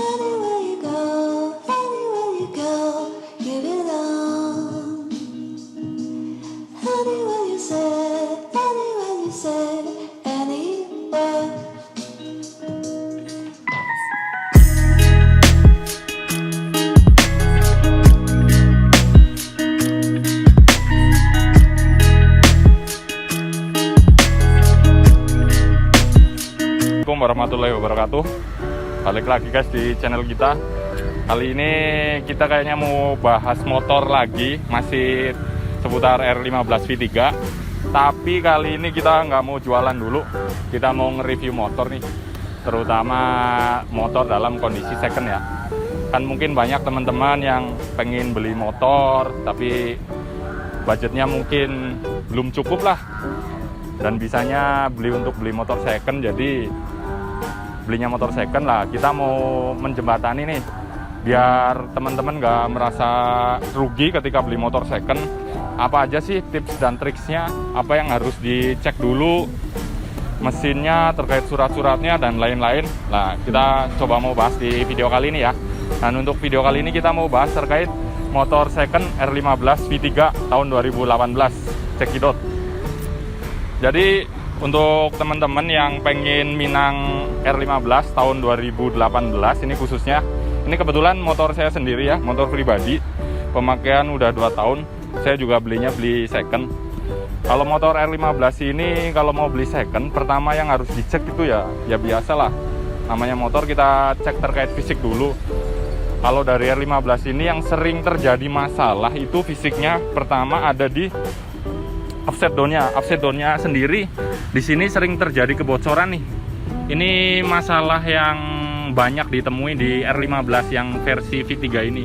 Anywhere you go, you belong. Anywhere you say, anywhere. Assalamualaikum warahmatullahi wabarakatuh. Balik lagi guys di channel kita. Kali ini kita kayaknya mau bahas motor lagi, masih seputar R15 V3. Tapi kali ini kita nggak mau jualan dulu, kita mau nge-review motor nih, terutama motor dalam kondisi second ya. Kan mungkin banyak teman-teman yang pengen beli motor tapi budgetnya mungkin belum cukup lah, dan bisanya beli motor second, jadi belinya motor second lah. Kita mau menjembatani nih biar teman-teman nggak merasa rugi ketika beli motor second. Apa aja sih tips dan triksnya, apa yang harus dicek dulu, mesinnya, terkait surat-suratnya dan lain-lain. Nah, kita coba mau bahas di video kali ini ya. Dan untuk video kali ini kita mau bahas terkait motor second R15 V3 tahun 2018 cekidot. Jadi untuk teman-teman yang pengen minang R15 tahun 2018 ini khususnya, ini kebetulan motor saya sendiri ya, motor pribadi, pemakaian udah 2 tahun. Saya juga beli second. Kalau motor R15 ini kalau mau beli second, pertama yang harus dicek itu ya biasalah, namanya motor kita cek terkait fisik dulu. Kalau dari R15 ini yang sering terjadi masalah itu fisiknya, pertama ada di offset downnya sendiri. Di sini sering terjadi kebocoran nih. Ini masalah yang banyak ditemui di R15 yang versi V3 ini.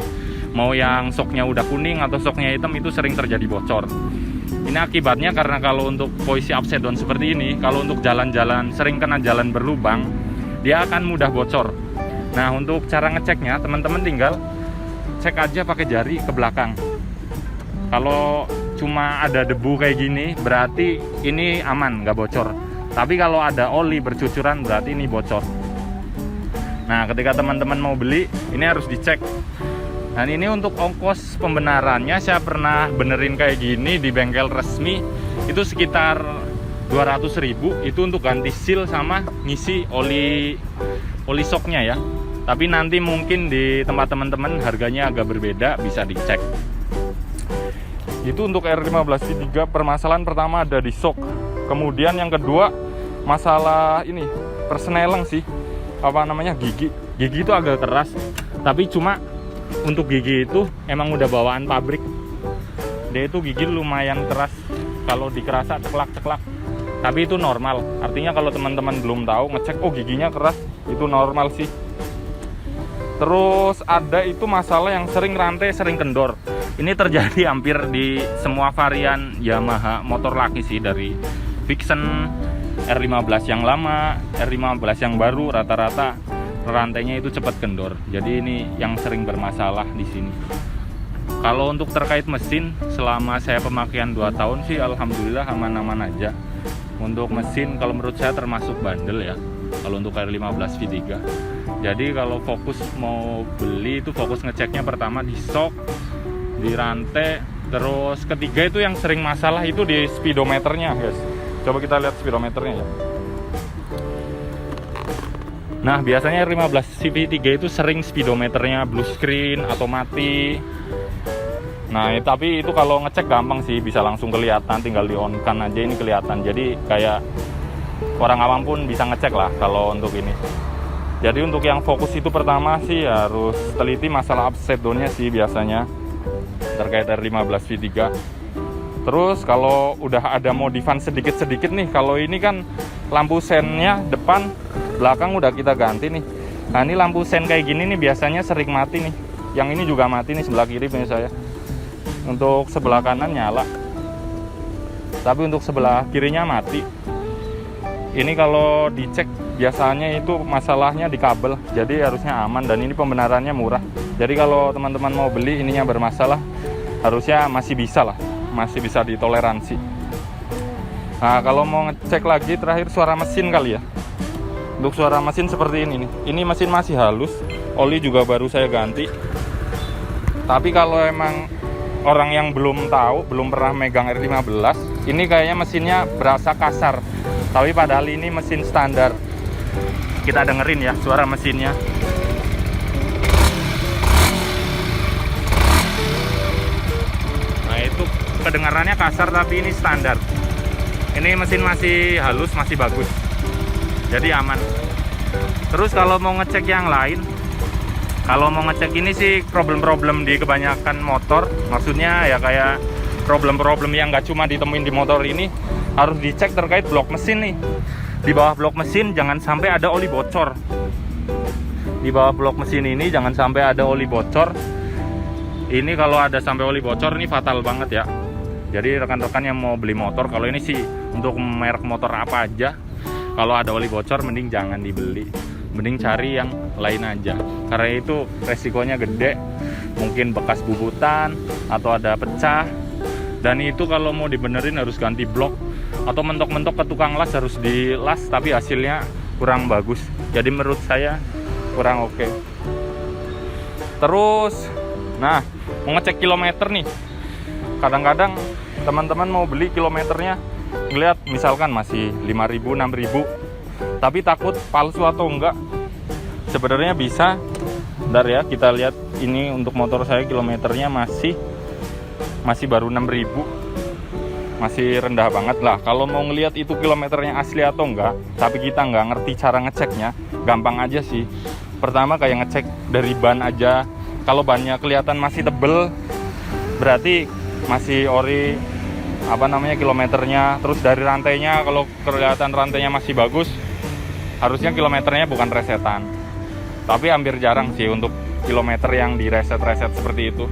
Mau yang shocknya udah kuning atau shocknya hitam, itu sering terjadi bocor. Ini akibatnya karena kalau untuk posisi upside down seperti ini, kalau untuk jalan-jalan sering kena jalan berlubang, dia akan mudah bocor. Nah, untuk cara ngeceknya, teman-teman tinggal cek aja pakai jari ke belakang. Kalau cuma ada debu kayak gini, berarti ini aman, nggak bocor. Tapi kalau ada oli bercucuran, berarti ini bocor. Nah, ketika teman-teman mau beli, ini harus dicek. Dan ini untuk ongkos pembenarannya, saya pernah benerin kayak gini di bengkel resmi, itu sekitar 200.000, itu untuk ganti seal sama ngisi oli shocknya ya. Tapi nanti mungkin di tempat teman-teman harganya agak berbeda, bisa dicek. Itu untuk R15 V3, permasalahan pertama ada di shock. Kemudian yang kedua, masalah ini persneleng sih, gigi itu agak keras. Tapi cuma untuk gigi itu emang udah bawaan pabrik, dia itu gigi lumayan keras, kalau dikerasa ceklak-ceklak. Tapi itu normal, artinya kalau teman-teman belum tahu ngecek, oh giginya keras, itu normal sih. Terus ada itu masalah yang sering rantai sering kendor. Ini terjadi hampir di semua varian Yamaha motor laki sih, dari Vixen, R15 yang lama, R15 yang baru, rata-rata rantainya itu cepat kendor. Jadi ini yang sering bermasalah di sini. Kalau untuk terkait mesin, selama saya pemakaian 2 tahun sih alhamdulillah aman-aman aja. Untuk mesin kalau menurut saya termasuk bandel ya, kalau untuk R15 V3. Jadi kalau fokus mau beli itu fokus ngeceknya pertama di shock, di rantai. Terus ketiga itu yang sering masalah itu di speedometernya guys. Coba kita lihat speedometernya ya. Nah, biasanya R15 V3 itu sering speedometernya blue screen atau mati. Nah, tapi itu kalau ngecek gampang sih, bisa langsung kelihatan, tinggal di-on-kan aja ini kelihatan. Jadi kayak orang awam pun bisa ngecek lah kalau untuk ini. Jadi untuk yang fokus itu pertama sih harus teliti masalah upside down-nya sih biasanya terkait R15 V3. Terus kalau udah ada modifan sedikit-sedikit nih, kalau ini kan lampu sennya depan, belakang udah kita ganti nih. Nah, ini lampu sen kayak gini nih biasanya sering mati nih. Yang ini juga mati nih, sebelah kiri punya saya. Untuk sebelah kanan nyala, tapi untuk sebelah kirinya mati. Ini kalau dicek biasanya itu masalahnya di kabel, jadi harusnya aman, dan ini pembenarannya murah. Jadi kalau teman-teman mau beli ininya bermasalah, harusnya masih bisa lah, masih bisa ditoleransi. Nah, kalau mau ngecek lagi terakhir suara mesin kali ya. Untuk suara mesin seperti ini nih. Ini mesin masih halus, oli juga baru saya ganti. Tapi kalau emang orang yang belum tahu, belum pernah megang R15, ini kayaknya mesinnya berasa kasar. Tapi padahal ini mesin standar. Kita dengerin ya suara mesinnya. Nah itu kedengarannya kasar tapi ini standar. Ini mesin masih halus, masih bagus. Jadi aman. Terus kalau mau ngecek yang lain, kalau mau ngecek ini sih problem-problem di kebanyakan motor, maksudnya ya kayak problem-problem yang nggak cuma ditemuin di motor ini, harus dicek terkait blok mesin nih. Di bawah blok mesin jangan sampai ada oli bocor. Di bawah blok mesin ini jangan sampai ada oli bocor. Ini kalau ada sampai oli bocor ini fatal banget ya. Jadi rekan-rekan yang mau beli motor, kalau ini sih untuk merek motor apa aja, kalau ada oli bocor mending jangan dibeli. Mending cari yang lain aja, karena itu resikonya gede, mungkin bekas bubutan atau ada pecah, dan itu kalau mau dibenerin harus ganti blok atau mentok-mentok ke tukang las harus dilas, tapi hasilnya kurang bagus. Jadi menurut saya kurang oke. Terus nah, mau ngecek kilometer nih, kadang-kadang teman-teman mau beli kilometernya ngeliat misalkan masih 5.000 6.000, tapi takut palsu atau enggak. Sebenarnya bisa. Bentar ya, kita lihat ini untuk motor saya kilometernya masih baru 6.000, masih rendah banget lah. Kalau mau ngelihat itu kilometernya asli atau enggak, tapi kita nggak ngerti cara ngeceknya, gampang aja sih. Pertama kayak ngecek dari ban aja. Kalau bannya kelihatan masih tebel, berarti masih ori kilometernya. Terus dari rantainya, kalau kelihatan rantainya masih bagus, harusnya kilometernya bukan resetan. Tapi hampir jarang sih untuk kilometer yang di reset-reset seperti itu.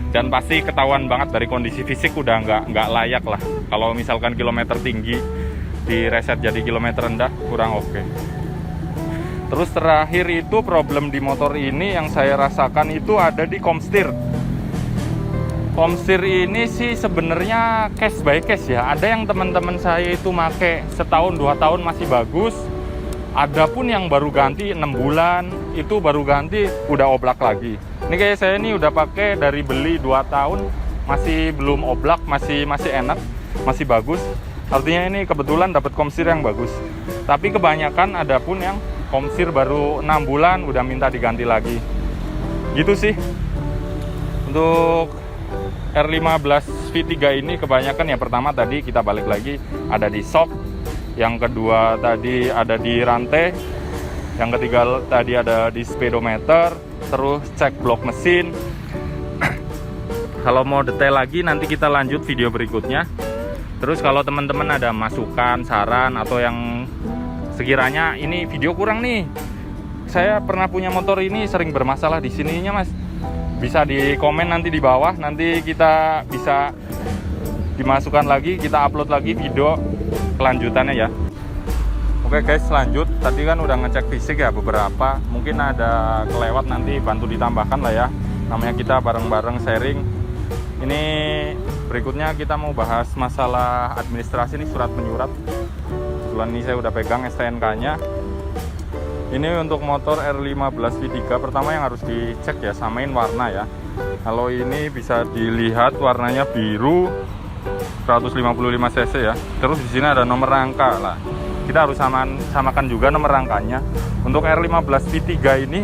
Dan pasti ketahuan banget dari kondisi fisik udah nggak layak lah. Kalau misalkan kilometer tinggi di reset jadi kilometer rendah, kurang oke. Terus terakhir itu problem di motor ini yang saya rasakan itu ada di komstir. Komstir ini sih sebenarnya case by case ya. Ada yang teman-teman saya itu make setahun 2 tahun masih bagus. Ada pun yang baru ganti 6 bulan itu baru ganti udah oblak lagi. Ini kayak saya ini udah pakai dari beli 2 tahun masih belum oblak, masih enak, masih bagus. Artinya ini kebetulan dapat komstir yang bagus. Tapi kebanyakan ada pun yang komstir baru 6 bulan udah minta diganti lagi. Gitu sih. Untuk R15 V3 ini kebanyakan yang pertama tadi kita balik lagi ada di shock. Yang kedua tadi ada di rantai, yang ketiga tadi ada di speedometer, terus cek blok mesin. Kalau mau detail lagi nanti kita lanjut video berikutnya. Terus kalau teman-teman ada masukan, saran, atau yang sekiranya ini video kurang nih, saya pernah punya motor ini sering bermasalah di sininya mas, bisa di komen nanti di bawah, nanti kita bisa dimasukkan lagi, kita upload lagi video kelanjutannya ya. Oke guys, lanjut. Tadi kan udah ngecek fisik ya beberapa, mungkin ada kelewat nanti bantu ditambahkan lah ya, namanya kita bareng-bareng sharing. Ini berikutnya kita mau bahas masalah administrasi nih, surat menyurat. Kebetulan ini saya udah pegang STNK nya. Ini untuk motor R15 V3, pertama yang harus dicek ya, samain warna ya. Kalau ini bisa dilihat warnanya biru 155 cc ya. Terus di sini ada nomor rangka lah. Kita harus samakan juga nomor rangkanya. Untuk R15 V3 ini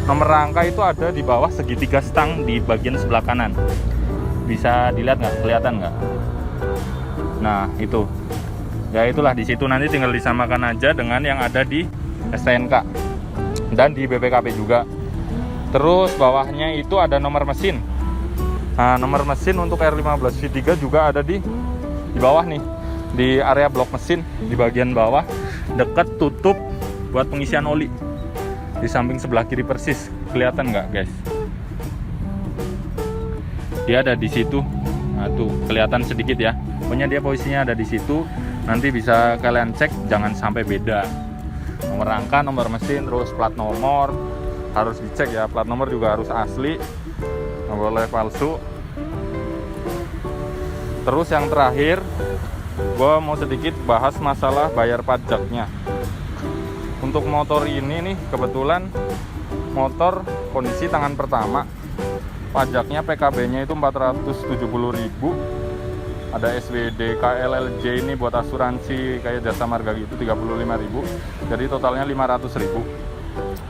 nomor rangka itu ada di bawah segitiga stang di bagian sebelah kanan. Bisa dilihat nggak? Kelihatan nggak? Nah itu. Ya itulah, di situ nanti tinggal disamakan aja dengan yang ada di STNK dan di BPKB juga. Terus bawahnya itu ada nomor mesin. Nah, nomor mesin untuk R15 V3 juga ada di bawah nih, di area blok mesin di bagian bawah dekat tutup buat pengisian oli, di samping sebelah kiri persis. Kelihatan nggak guys? Dia ada di situ. Nah tuh kelihatan sedikit ya. Pokoknya dia posisinya ada di situ. Nanti bisa kalian cek, jangan sampai beda. Nomor rangka, nomor mesin, terus plat nomor harus dicek ya. Plat nomor juga harus asli, nggak boleh palsu. Terus yang terakhir, gue mau sedikit bahas masalah bayar pajaknya. Untuk untuk motor ini nih kebetulan motor kondisi tangan pertama. Pajaknya PKB-nya itu 470.000. Ada SWD KLLJ ini buat asuransi kayak jasa marga gitu 35.000. Jadi totalnya 500.000.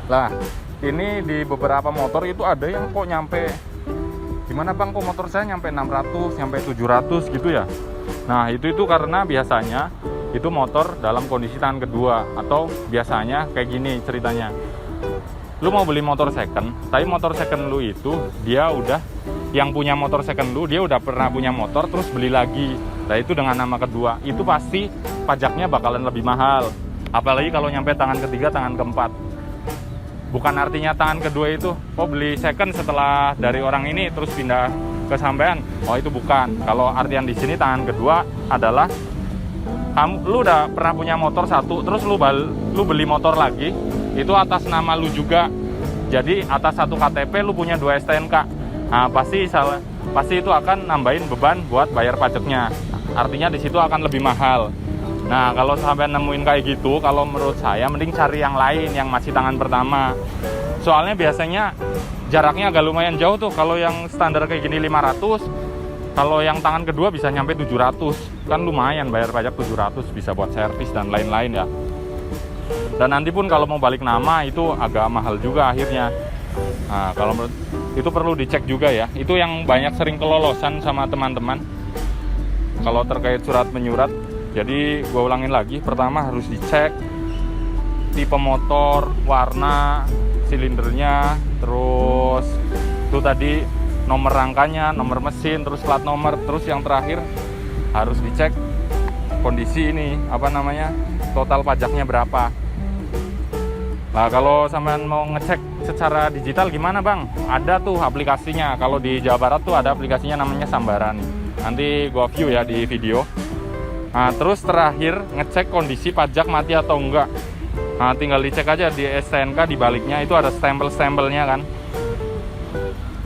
Lah, ini di beberapa motor itu ada yang kok nyampe, gimana bang, kok motor saya nyampe 600, nyampe 700 gitu ya. Nah itu karena biasanya itu motor dalam kondisi tangan kedua. Atau biasanya kayak gini ceritanya, lu mau beli motor second, tapi motor second lu itu dia udah, yang punya motor second lu dia udah pernah punya motor terus beli lagi. Nah itu dengan nama kedua, itu pasti pajaknya bakalan lebih mahal. Apalagi kalau nyampe tangan ketiga, tangan keempat. Bukan artinya tangan kedua itu, oh beli second setelah dari orang ini terus pindah ke sampean. Oh itu bukan. Kalau artian di sini tangan kedua adalah lu udah pernah punya motor satu, terus lu beli motor lagi, itu atas nama lu juga. Jadi atas satu KTP lu punya 2 STNK. Nah pasti itu akan nambahin beban buat bayar pajaknya. Artinya di situ akan lebih mahal. Nah kalau sampai nemuin kayak gitu, kalau menurut saya mending cari yang lain yang masih tangan pertama. Soalnya biasanya jaraknya agak lumayan jauh tuh. Kalau yang standar kayak gini 500, kalau yang tangan kedua bisa nyampe 700. Kan lumayan bayar pajak 700, bisa buat servis dan lain-lain ya. Dan nanti pun kalau mau balik nama itu agak mahal juga akhirnya. Nah kalau menurut itu perlu dicek juga ya. Itu yang banyak sering kelolosan sama teman-teman kalau terkait surat menyurat. Jadi gue ulangin lagi, pertama harus dicek tipe motor, warna, silindernya, terus itu tadi nomor rangkanya, nomor mesin, terus plat nomor, terus yang terakhir harus dicek kondisi ini, total pajaknya berapa. Nah kalau sampean mau ngecek secara digital gimana bang? Ada tuh aplikasinya, kalau di Jawa Barat tuh ada aplikasinya namanya Sambaran. Nanti gue view ya di video. Nah terus terakhir ngecek kondisi pajak mati atau enggak. Nah tinggal dicek aja di STNK, di baliknya itu ada stempel-stempelnya kan.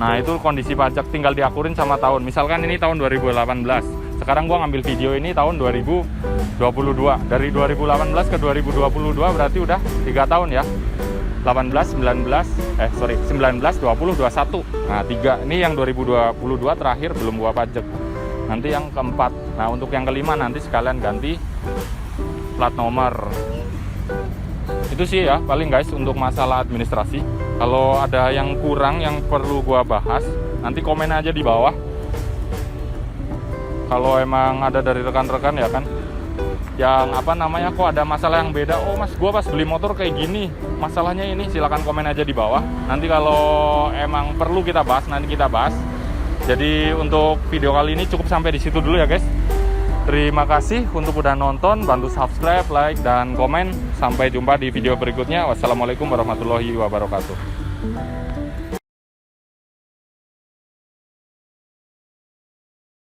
Nah itu kondisi pajak, tinggal diakurin sama tahun. Misalkan ini tahun 2018, sekarang gua ngambil video ini tahun 2022. Dari 2018 ke 2022 berarti udah 3 tahun ya. 19, 20, 21. Nah 3, ini yang 2022 terakhir belum gua pajak. Nanti yang keempat. Nah untuk yang kelima nanti sekalian ganti plat nomor. Itu sih ya paling guys untuk masalah administrasi. Kalau ada yang kurang yang perlu gua bahas, nanti komen aja di bawah. Kalau emang ada dari rekan-rekan ya kan, yang kok ada masalah yang beda. Oh mas, gua pas beli motor kayak gini, masalahnya ini, silakan komen aja di bawah. Nanti kalau emang perlu kita bahas, nanti kita bahas. Jadi untuk video kali ini cukup sampai di situ dulu ya guys. Terima kasih untuk udah nonton, bantu subscribe, like, dan komen. Sampai jumpa di video berikutnya. Wassalamualaikum warahmatullahi wabarakatuh.